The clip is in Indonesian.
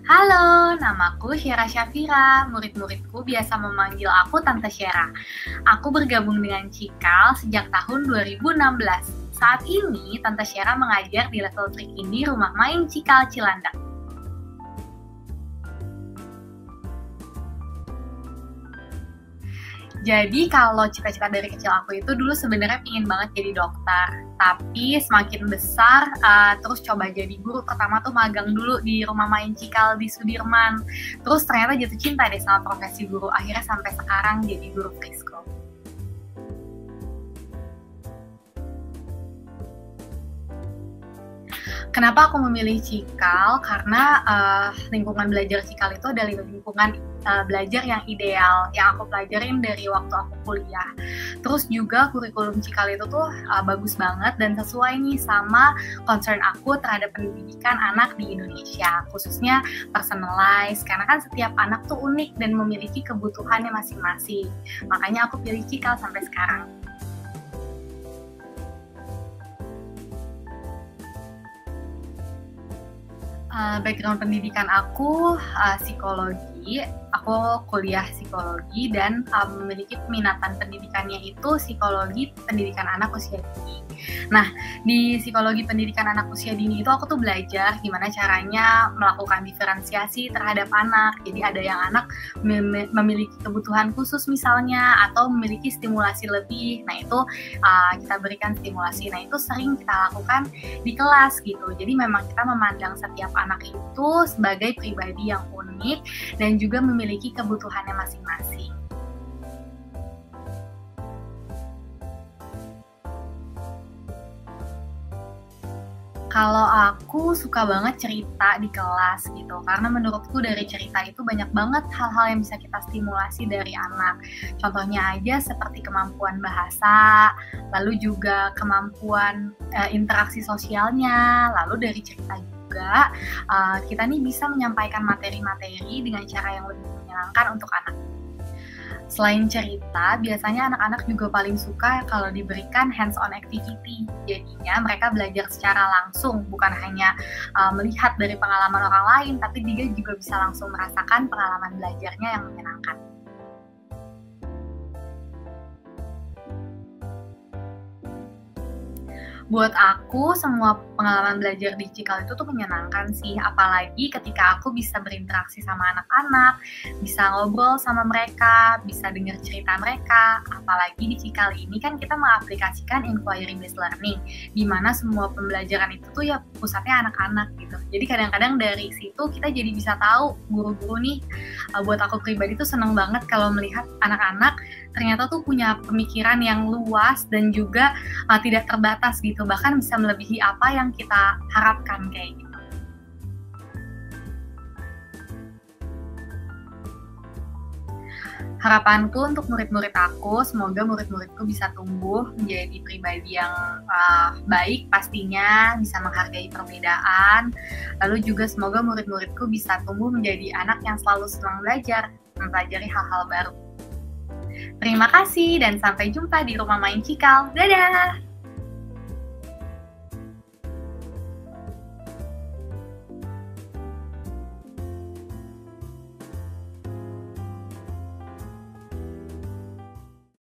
Halo, namaku Syera Syafira. Murid-muridku biasa memanggil aku Tante Syera. Aku bergabung dengan Cikal sejak tahun 2016. Saat ini, Tante Syera mengajar di level terkini Rumah Main Cikal Cilandak. Jadi kalau cita-cita dari kecil aku itu dulu sebenarnya pingin banget jadi dokter. Tapi semakin besar, terus coba jadi guru. Pertama tuh magang dulu di Rumah Main Cikal di Sudirman. Terus ternyata jatuh cinta deh sama profesi guru. Akhirnya sampai sekarang jadi guru preschool. Kenapa aku memilih Cikal? Karena lingkungan belajar Cikal itu adalah lingkungan belajar yang ideal, yang aku pelajarin dari waktu aku kuliah. Terus juga kurikulum Cikal itu tuh bagus banget dan sesuai nih sama concern aku terhadap pendidikan anak di Indonesia, khususnya personalized, karena kan setiap anak tuh unik dan memiliki kebutuhannya masing-masing. Makanya aku pilih Cikal sampai sekarang. Background pendidikan aku psikologi. Aku kuliah psikologi dan memiliki peminatan pendidikannya itu psikologi pendidikan anak usia dini. Nah, di psikologi pendidikan anak usia dini itu aku tuh belajar gimana caranya melakukan diferensiasi terhadap anak. Jadi ada yang anak memiliki kebutuhan khusus misalnya atau memiliki stimulasi lebih. Nah, itu kita berikan stimulasi. Nah, itu sering kita lakukan di kelas gitu. Jadi memang kita memandang setiap anak itu sebagai pribadi yang unik dan juga memiliki kebutuhannya masing-masing. Kalau aku suka banget cerita di kelas gitu, karena menurutku dari cerita itu banyak banget hal-hal yang bisa kita stimulasi dari anak. Contohnya aja seperti kemampuan bahasa, lalu juga kemampuan interaksi sosialnya, lalu dari cerita juga kita nih bisa menyampaikan materi-materi dengan cara yang lebih menyenangkan untuk anak. Selain cerita, biasanya anak-anak juga paling suka kalau diberikan hands-on activity. Jadinya mereka belajar secara langsung, bukan hanya melihat dari pengalaman orang lain, tapi dia juga bisa langsung merasakan pengalaman belajarnya yang menyenangkan. Buat aku, semua pengalaman belajar di Cikal itu tuh menyenangkan sih, apalagi ketika aku bisa berinteraksi sama anak-anak, bisa ngobrol sama mereka, bisa dengar cerita mereka, apalagi di Cikal ini kan kita mengaplikasikan inquiry based learning, di mana semua pembelajaran itu tuh ya pusatnya anak-anak gitu. Jadi kadang-kadang dari situ kita jadi bisa tahu guru-guru nih, buat aku pribadi tuh seneng banget kalau melihat anak-anak ternyata tuh punya pemikiran yang luas dan juga tidak terbatas gitu, bahkan bisa melebihi apa yang kita harapkan kayak gitu. Harapanku untuk murid-murid aku, semoga murid-muridku bisa tumbuh menjadi pribadi yang baik pastinya, bisa menghargai perbedaan, lalu juga semoga murid-muridku bisa tumbuh menjadi anak yang selalu senang belajar, mempelajari hal-hal baru. Terima kasih dan sampai jumpa di Rumah Main Cikal. Dadah!